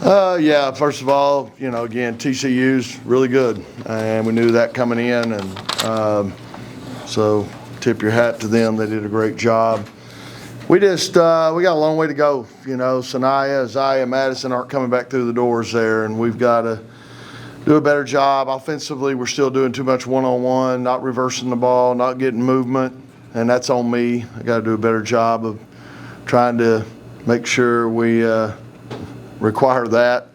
Yeah, first of all, again, TCU's really good, and we knew that coming in, and so tip your hat to them. They did a great job. We just we got a long way to go. Sanaya, Isaiah, Madison aren't coming back through the doors there, and we've got to do a better job. Offensively, we're still doing too much one-on-one, not reversing the ball, not getting movement, and that's on me. I got to do a better job of trying to make sure we require that.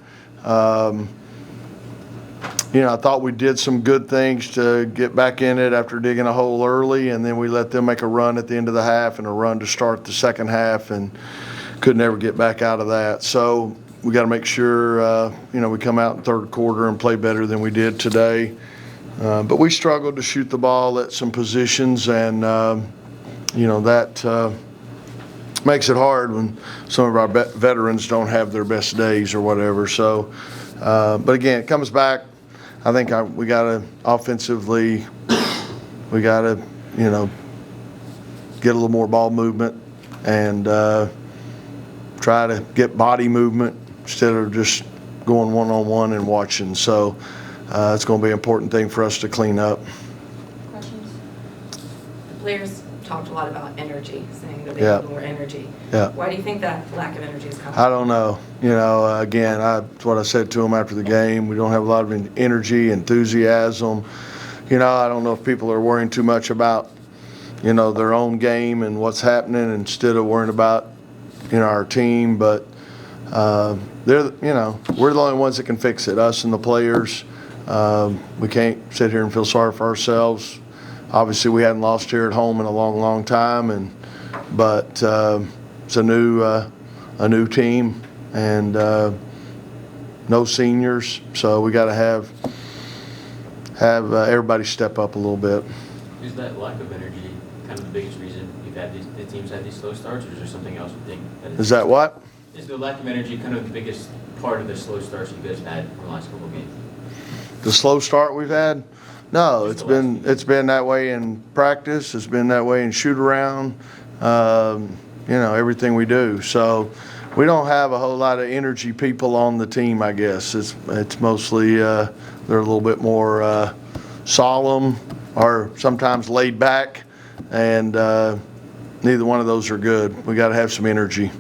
I thought we did some good things to get back in it after digging a hole early, and then we let them make a run at the end of the half and a run to start the second half, and could never get back out of that. So we got to make sure we come out in third quarter and play better than we did today. But we struggled to shoot the ball at some positions, and that makes it hard when some of our veterans don't have their best days or whatever. So, but again, it comes back. I think we got to offensively, we got to, get a little more ball movement and try to get body movement instead of just going one-on-one and watching. So it's going to be an important thing for us to clean up. Questions? The players talked a lot about energy, saying that they need more energy. Yeah. Why do you think that lack of energy is coming? I don't know. Again, that's what I said to them after the game. We don't have a lot of energy, enthusiasm. I don't know if people are worrying too much about, their own game and what's happening instead of worrying about, our team. But we're the only ones that can fix it, us and the players. We can't sit here and feel sorry for ourselves. Obviously, we hadn't lost here at home in a long, long time, but it's a new team and no seniors, so we got to have everybody step up a little bit. Is that lack of energy kind of the biggest reason the teams had these slow starts, or is there something else you think? Is that what? Is the lack of energy kind of the biggest part of the slow starts you guys had in the last couple of games? The slow start we've had? No, it's been that way in practice. It's been that way in shoot around. Everything we do. So we don't have a whole lot of energy people on the team. I guess it's mostly they're a little bit more solemn or sometimes laid back, and neither one of those are good. We got to have some energy.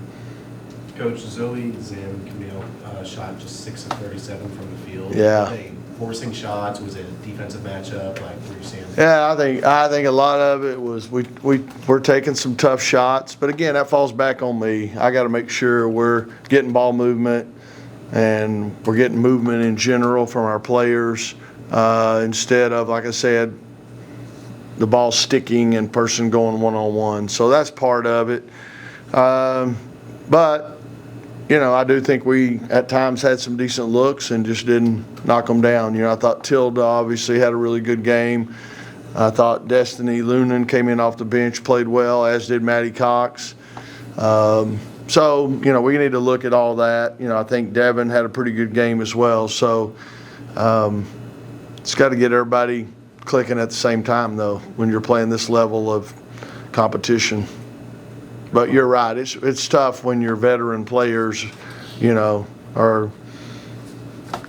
Coach, Zoe, Zim, Camille shot just 6 of 37 from the field. Yeah. Forcing shots? Was it a defensive matchup? Like, what are you saying? Yeah, I think a lot of it was we're taking some tough shots, but again, that falls back on me. I got to make sure we're getting ball movement and we're getting movement in general from our players instead of, like I said, the ball sticking and person going one-on-one. So that's part of it. But I do think we at times had some decent looks and just didn't knock them down. I thought Tilda obviously had a really good game. I thought Destiny Lunan came in off the bench, played well, as did Maddie Cox. So, we need to look at all that. I think Devin had a pretty good game as well. So it's got to get everybody clicking at the same time, though, when you're playing this level of competition. But you're right. It's tough when your veteran players, are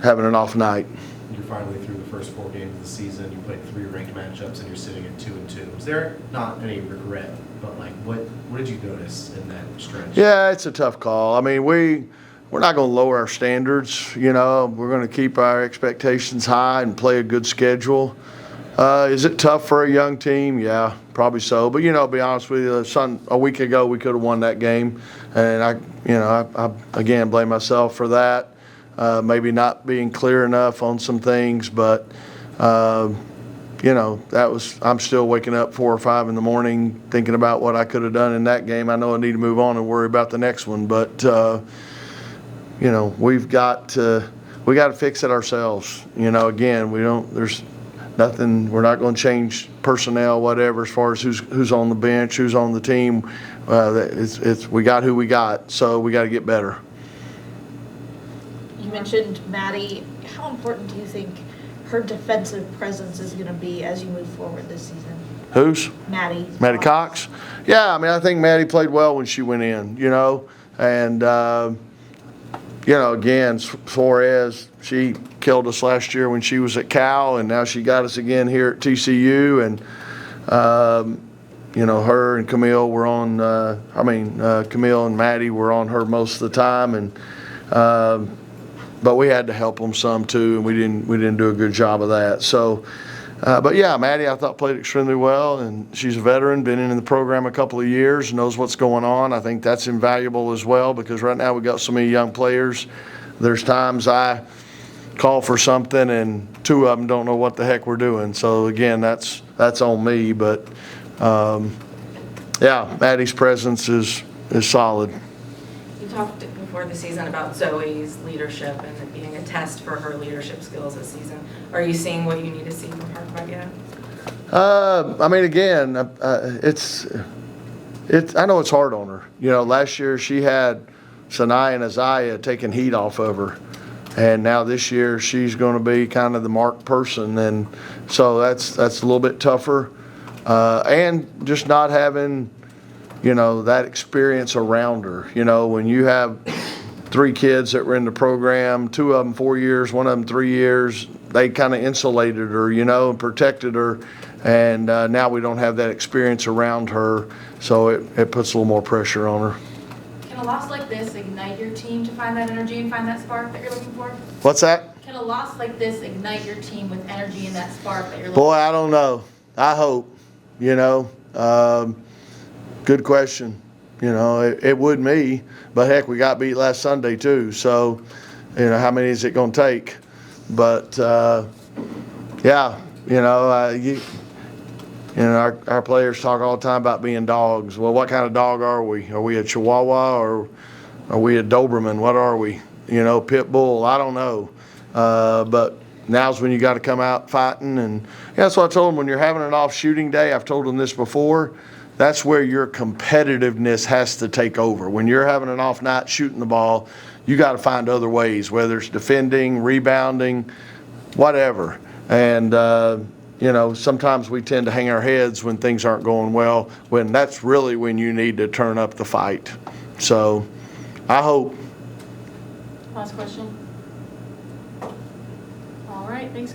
having an off night. You're finally through the first 4 games of the season. You played 3 ranked matchups, and you're sitting at 2-2. Is there not any regret? But what did you notice in that stretch? Yeah, it's a tough call. I mean, we're not going to lower our standards. We're going to keep our expectations high and play a good schedule. Is it tough for a young team? Yeah, probably so. But to be honest with you, a week ago we could have won that game, and I again blame myself for that. Maybe not being clear enough on some things, but I'm still waking up 4 or 5 in the morning thinking about what I could have done in that game. I know I need to move on and worry about the next one, but we've got to fix it ourselves. Again, there's nothing. We're not going to change personnel, whatever, as far as who's on the bench, who's on the team. We got who we got, so we got to get better. You mentioned Maddie. How important do you think her defensive presence is going to be as you move forward this season? Who's? Maddie Cox. Yeah, I think Maddie played well when she went in, and again, Suarez, she killed us last year when she was at Cal, and now she got us again here at TCU. And, her and Camille were on, Camille and Maddie were on her most of the time. And, but we had to help them some too, and we didn't do a good job of that. So, but yeah, Maddie, I thought played extremely well, and she's a veteran, been in the program a couple of years, knows what's going on. I think that's invaluable as well, because right now we got so many young players. There's times I call for something and two of them don't know what the heck we're doing. So again, that's on me. But yeah, Maddie's presence is solid. You talked before the season about Zoe's leadership and it being a test for her leadership skills this season. Are you seeing what you need to see from her quite yet? Again, I know it's hard on her. Last year she had Sanai and Isaiah taking heat off of her, and now this year she's going to be kind of the marked person, and so that's a little bit tougher, and just not having that experience around her. When you have 3 kids that were in the program, 2 of them 4 years, 1 of them 3 years, they kind of insulated her, and protected her. And now we don't have that experience around her, so it puts a little more pressure on her. Can a loss like this ignite your team to find that energy and find that spark that you're looking for? What's that? Can a loss like this ignite your team with energy and that spark that you're looking Boy, I don't know. I hope, good question. It would me, but heck, we got beat last Sunday too. So, how many is it going to take? But yeah, our players talk all the time about being dogs. Well, what kind of dog are we? Are we a Chihuahua or are we a Doberman? What are we? Pit bull? I don't know. But now's when you got to come out fighting. And that's what I told them, when you're having an off shooting day, I've told them this before, that's where your competitiveness has to take over. When you're having an off night shooting the ball, you got to find other ways, whether it's defending, rebounding, whatever. And, sometimes we tend to hang our heads when things aren't going well, when that's really when you need to turn up the fight. So I hope. Last question.